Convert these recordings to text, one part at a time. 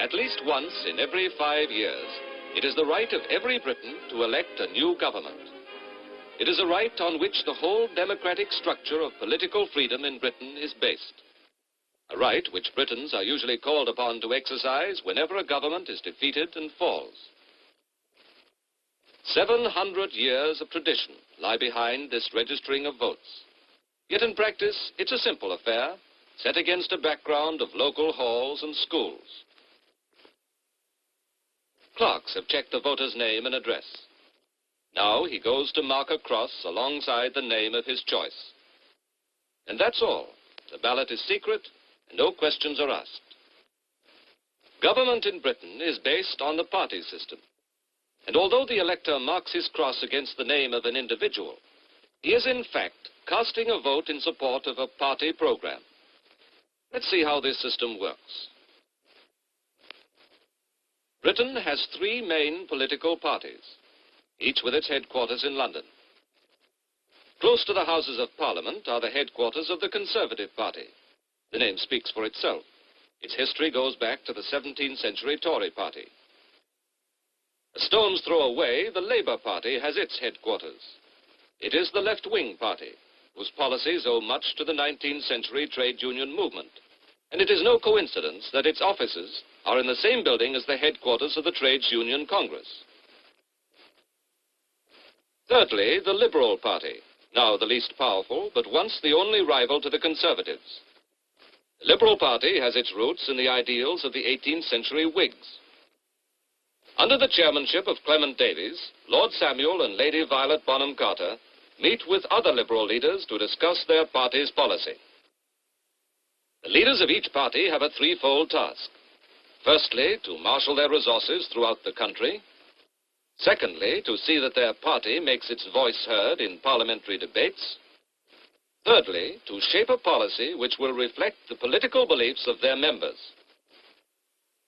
At least once in every 5 years, it is the right of every Briton to elect a new government. It is a right on which the whole democratic structure of political freedom in Britain is based. A right which Britons are usually called upon to exercise whenever a government is defeated and falls. 700 years of tradition lie behind this registering of votes. Yet in practice, it's a simple affair, set against a background of local halls and schools. Clerks have checked the voter's name and address. Now he goes to mark a cross alongside the name of his choice. And that's all. The ballot is secret, and no questions are asked. Government in Britain is based on the party system. And although the elector marks his cross against the name of an individual, he is in fact casting a vote in support of a party program. Let's see how this system works. Britain has 3 main political parties, each with its headquarters in London. Close to the Houses of Parliament are the headquarters of the Conservative Party. The name speaks for itself. Its history goes back to the 17th century Tory Party. A stone's throw away, the Labour Party has its headquarters. It is the left-wing party, whose policies owe much to the 19th century trade union movement. And it is no coincidence that its offices are in the same building as the headquarters of the Trades Union Congress. Thirdly, the Liberal Party, now the least powerful, but once the only rival to the Conservatives. The Liberal Party has its roots in the ideals of the 18th century Whigs. Under the chairmanship of Clement Davies, Lord Samuel and Lady Violet Bonham Carter meet with other Liberal leaders to discuss their party's policy. The leaders of each party have a threefold task. Firstly, to marshal their resources throughout the country. Secondly, to see that their party makes its voice heard in parliamentary debates. Thirdly, to shape a policy which will reflect the political beliefs of their members.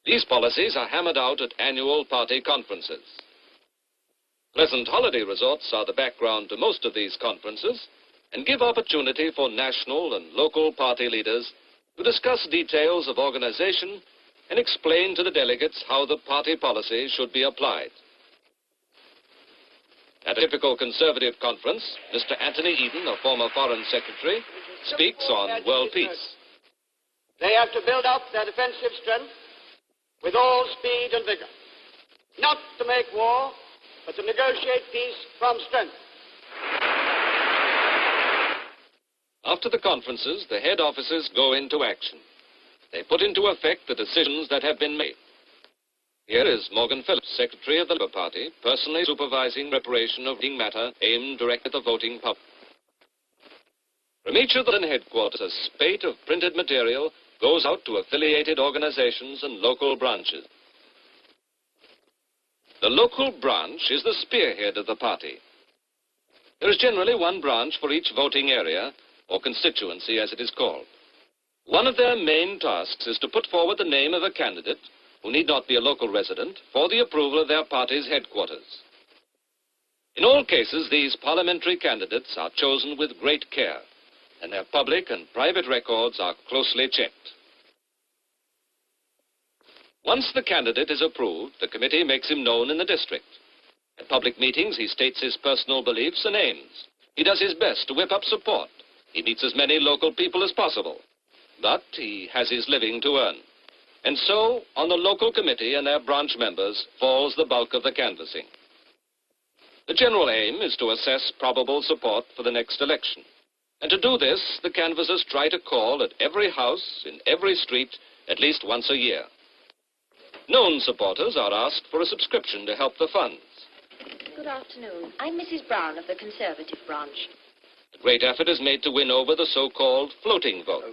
These policies are hammered out at annual party conferences. Pleasant holiday resorts are the background to most of these conferences and give opportunity for national and local party leaders to discuss details of organization and explain to the delegates how the party policy should be applied. At a typical Conservative conference, Mr. Anthony Eden, a former Foreign Secretary, speaks on world peace. They have to build up their defensive strength with all speed and vigor, not to make war, but to negotiate peace from strength. After the conferences, the head officers go into action. They put into effect the decisions that have been made. Here is Morgan Phillips, Secretary of the Labour Party, personally supervising preparation of voting matter aimed directly at the voting public. From each of the headquarters, a spate of printed material goes out to affiliated organizations and local branches. The local branch is the spearhead of the party. There is generally one branch for each voting area, or constituency as it is called. One of their main tasks is to put forward the name of a candidate, who need not be a local resident, for the approval of their party's headquarters. In all cases, these parliamentary candidates are chosen with great care, and their public and private records are closely checked. Once the candidate is approved, the committee makes him known in the district. At public meetings, he states his personal beliefs and aims. He does his best to whip up support. He meets as many local people as possible. But he has his living to earn. And so, on the local committee and their branch members falls the bulk of the canvassing. The general aim is to assess probable support for the next election. And to do this, the canvassers try to call at every house, in every street, at least once a year. Known supporters are asked for a subscription to help the funds. Good afternoon. I'm Mrs. Brown of the Conservative branch. A great effort is made to win over the so-called floating vote,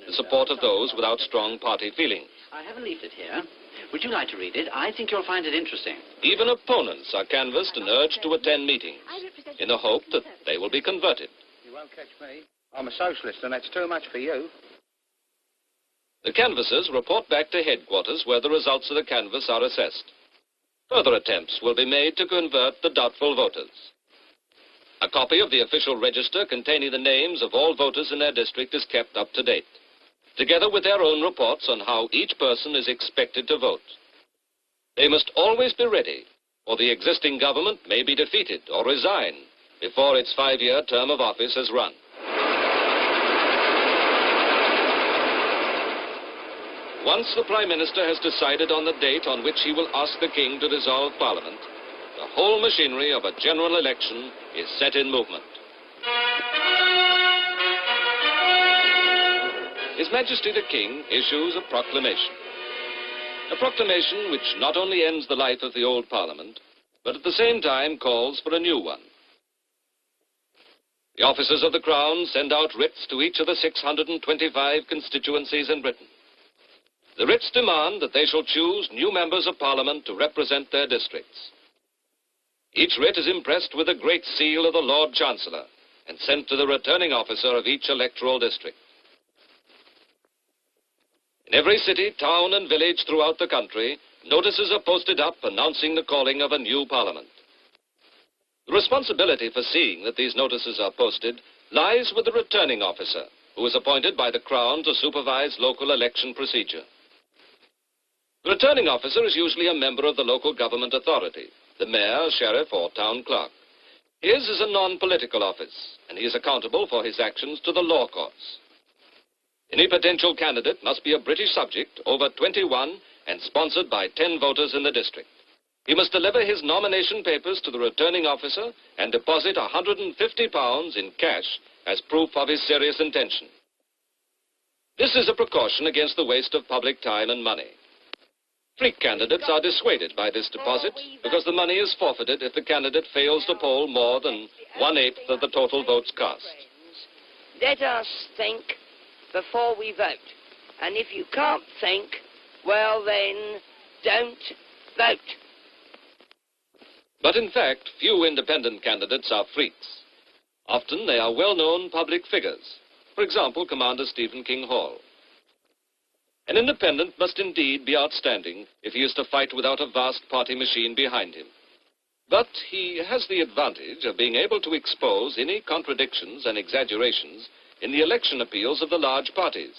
the support of those without strong party feelings. I have a leaflet here. Would you like to read it? I think you'll find it interesting. Even opponents are canvassed and urged to attend meetings, in the hope that they will be converted. You won't catch me. I'm a socialist, and that's too much for you. The canvassers report back to headquarters where the results of the canvass are assessed. Further attempts will be made to convert the doubtful voters. A copy of the official register containing the names of all voters in their district is kept up to date. together with their own reports on how each person is expected to vote. They must always be ready, or the existing government may be defeated or resign before its 5-year term of office has run. Once the Prime Minister has decided on the date on which he will ask the King to dissolve Parliament, the whole machinery of a general election is set in movement. His Majesty the King issues a proclamation. A proclamation which not only ends the life of the old Parliament, but at the same time calls for a new one. The officers of the Crown send out writs to each of the 625 constituencies in Britain. The writs demand that they shall choose new members of Parliament to represent their districts. Each writ is impressed with the great seal of the Lord Chancellor and sent to the returning officer of each electoral district. In every city, town, and village throughout the country, notices are posted up announcing the calling of a new Parliament. The responsibility for seeing that these notices are posted lies with the returning officer, who is appointed by the Crown to supervise local election procedure. The returning officer is usually a member of the local government authority, the mayor, sheriff, or town clerk. His is a non-political office, and he is accountable for his actions to the law courts. Any potential candidate must be a British subject, over 21, and sponsored by 10 voters in the district. He must deliver his nomination papers to the returning officer and deposit £150 in cash as proof of his serious intention. This is a precaution against the waste of public time and money. Freak candidates are dissuaded by this deposit because the money is forfeited if the candidate fails to poll more than 1/8 of the total votes cast. Let us think before we vote. And if you can't think, well then, don't vote. But in fact, few independent candidates are freaks. Often they are well-known public figures. For example, Commander Stephen King Hall. An independent must indeed be outstanding if he is to fight without a vast party machine behind him. But he has the advantage of being able to expose any contradictions and exaggerations in the election appeals of the large parties.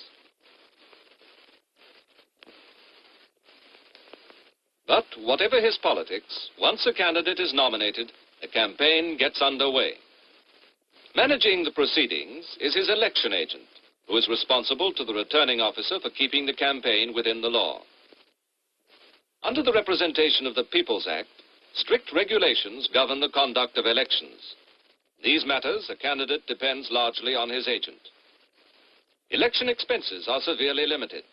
But whatever his politics, once a candidate is nominated, a campaign gets underway. Managing the proceedings is his election agent, who is responsible to the returning officer for keeping the campaign within the law. Under the Representation of the People's Act, strict regulations govern the conduct of elections. In these matters, a candidate depends largely on his agent. Election expenses are severely limited.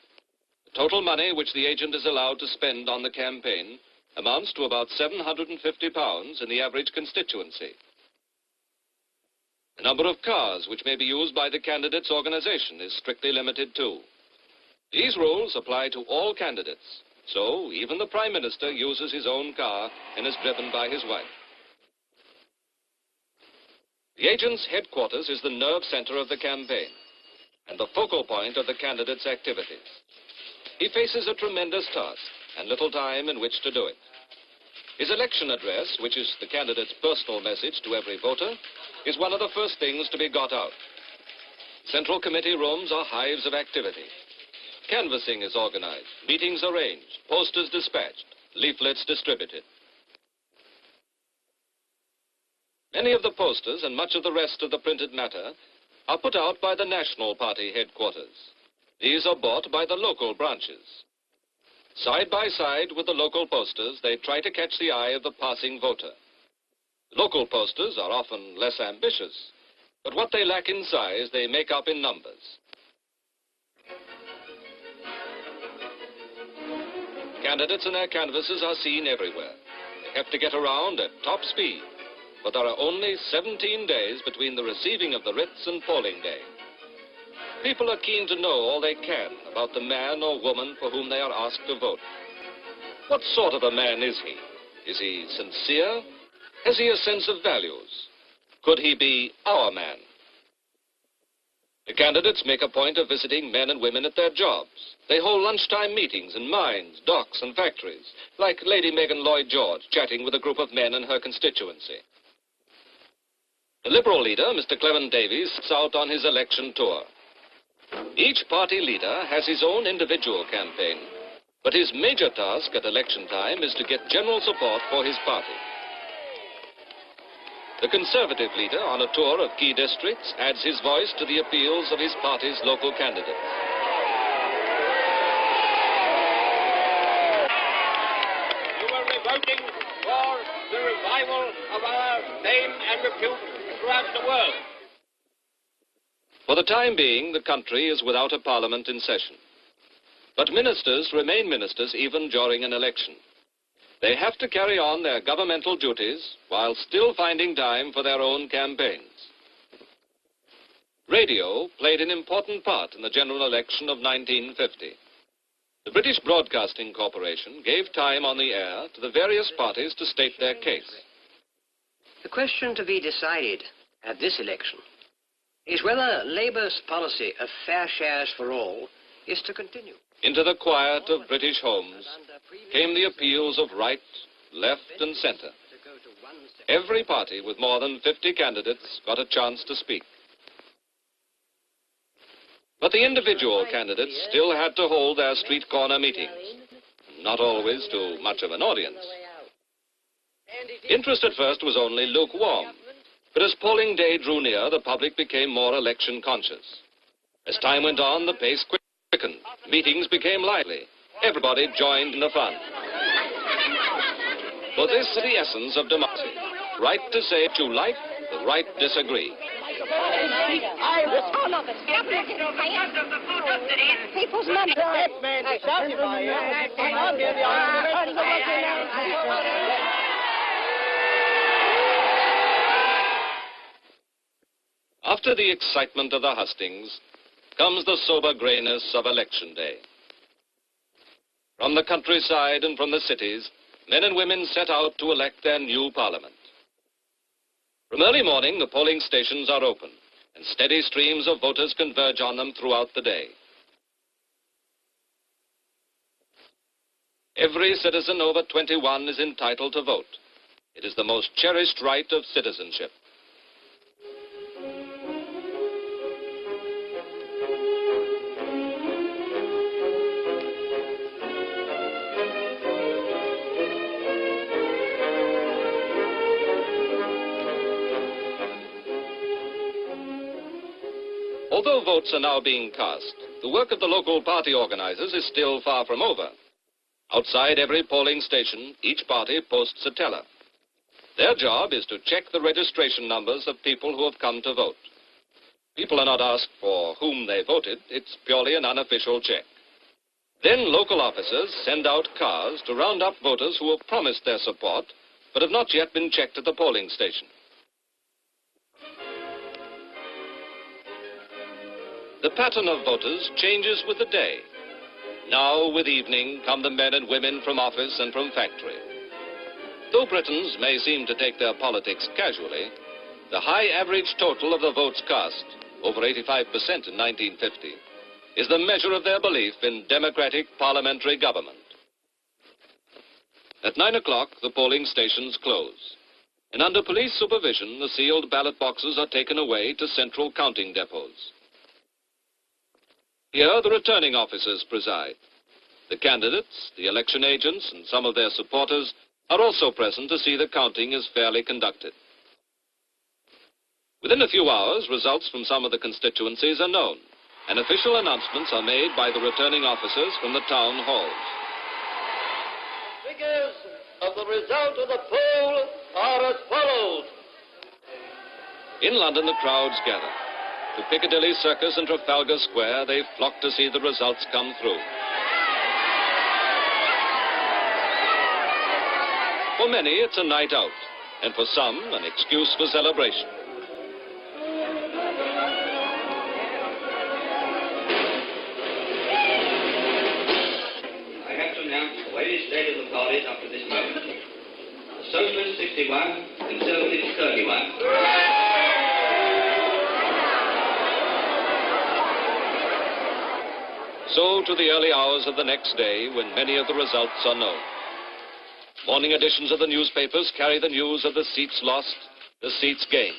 The total money which the agent is allowed to spend on the campaign amounts to about £750 in the average constituency. The number of cars which may be used by the candidate's organization is strictly limited too. These rules apply to all candidates, so even the Prime Minister uses his own car and is driven by his wife. The agent's headquarters is the nerve center of the campaign and the focal point of the candidate's activities. He faces a tremendous task and little time in which to do it. His election address, which is the candidate's personal message to every voter, is one of the first things to be got out. Central committee rooms are hives of activity. Canvassing is organized, meetings arranged, posters dispatched, leaflets distributed. Many of the posters and much of the rest of the printed matter are put out by the National Party headquarters. These are bought by the local branches. Side by side with the local posters, they try to catch the eye of the passing voter. Local posters are often less ambitious, but what they lack in size, they make up in numbers. Candidates and their canvassers are seen everywhere. They have to get around at top speed, but there are only 17 days between the receiving of the writs and polling day. People are keen to know all they can about the man or woman for whom they are asked to vote. What sort of a man is he? Is he sincere? Has he a sense of values? Could he be our man? The candidates make a point of visiting men and women at their jobs. They hold lunchtime meetings in mines, docks, and factories, like Lady Megan Lloyd George chatting with a group of men in her constituency. The Liberal leader, Mr. Clement Davies, sets out on his election tour. Each party leader has his own individual campaign, but his major task at election time is to get general support for his party. The Conservative leader, on a tour of key districts, adds his voice to the appeals of his party's local candidates. You will be voting for the revival of our fame and repute throughout the world. For the time being, the country is without a parliament in session. But ministers remain ministers even during an election. They have to carry on their governmental duties while still finding time for their own campaigns. Radio played an important part in the general election of 1950. The British Broadcasting Corporation gave time on the air to the various parties to state their case. The question to be decided at this election is whether Labour's policy of fair shares for all is to continue. Into the quiet of British homes came the appeals of right, left, and centre. Every party with more than 50 candidates got a chance to speak. But the individual candidates still had to hold their street corner meetings, not always to much of an audience. Interest at first was only lukewarm, but as polling day drew near, the public became more election conscious. As time went on, the pace quickened. Meetings became lively. Everybody joined in the fun. For this is the essence of democracy. Right to say what you like, the right to disagree. People's members. After the excitement of the hustings comes the sober grayness of election day. From the countryside and from the cities, men and women set out to elect their new parliament. From early morning, the polling stations are open, and steady streams of voters converge on them throughout the day. Every citizen over 21 is entitled to vote. It is the most cherished right of citizenship. Although votes are now being cast, the work of the local party organizers is still far from over. Outside every polling station, each party posts a teller. Their job is to check the registration numbers of people who have come to vote. People are not asked for whom they voted. It's purely an unofficial check. Then local officers send out cars to round up voters who have promised their support but have not yet been checked at the polling station. The pattern of voters changes with the day. Now, with evening, come the men and women from office and from factory. Though Britons may seem to take their politics casually, the high average total of the votes cast, over 85% in 1950, is the measure of their belief in democratic parliamentary government. At 9 o'clock, the polling stations close, and under police supervision, the sealed ballot boxes are taken away to central counting depots. Here, the returning officers preside. The candidates, the election agents, and some of their supporters are also present to see the counting is fairly conducted. Within a few hours, results from some of the constituencies are known, and official announcements are made by the returning officers from the town halls. Figures of the result of the poll are as follows. In London, the crowds gather. To Piccadilly Circus and Trafalgar Square, they flock to see the results come through. For many, it's a night out, and for some, an excuse for celebration. I have to announce the latest state of the parties up to this moment. The Socialists 61, Conservatives 31. So to the early hours of the next day, when many of the results are known. Morning editions of the newspapers carry the news of the seats lost, the seats gained.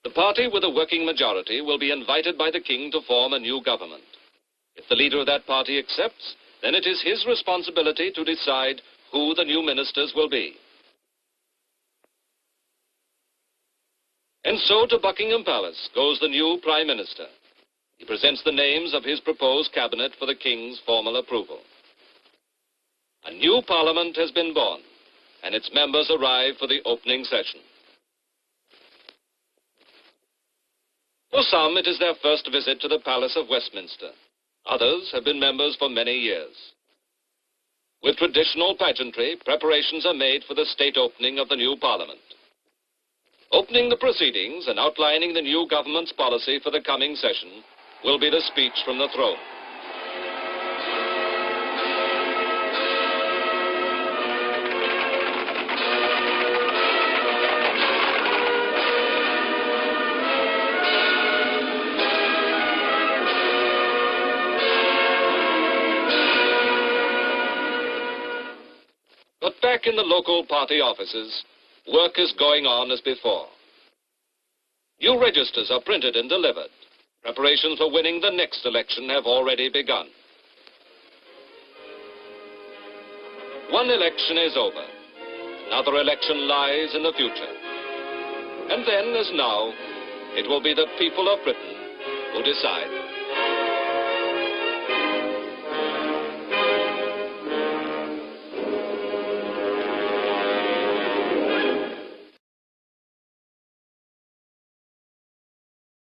The party with a working majority will be invited by the king to form a new government. If the leader of that party accepts, then it is his responsibility to decide who the new ministers will be. And so to Buckingham Palace goes the new Prime Minister. He presents the names of his proposed cabinet for the King's formal approval. A new Parliament has been born, and its members arrive for the opening session. For some, it is their first visit to the Palace of Westminster. Others have been members for many years. With traditional pageantry, preparations are made for the state opening of the new Parliament. Opening the proceedings and outlining the new government's policy for the coming session will be the speech from the throne. But back in the local party offices, work is going on as before. New registers are printed and delivered. Preparations for winning the next election have already begun. One election is over. Another election lies in the future. And then, as now, it will be the people of Britain who decide.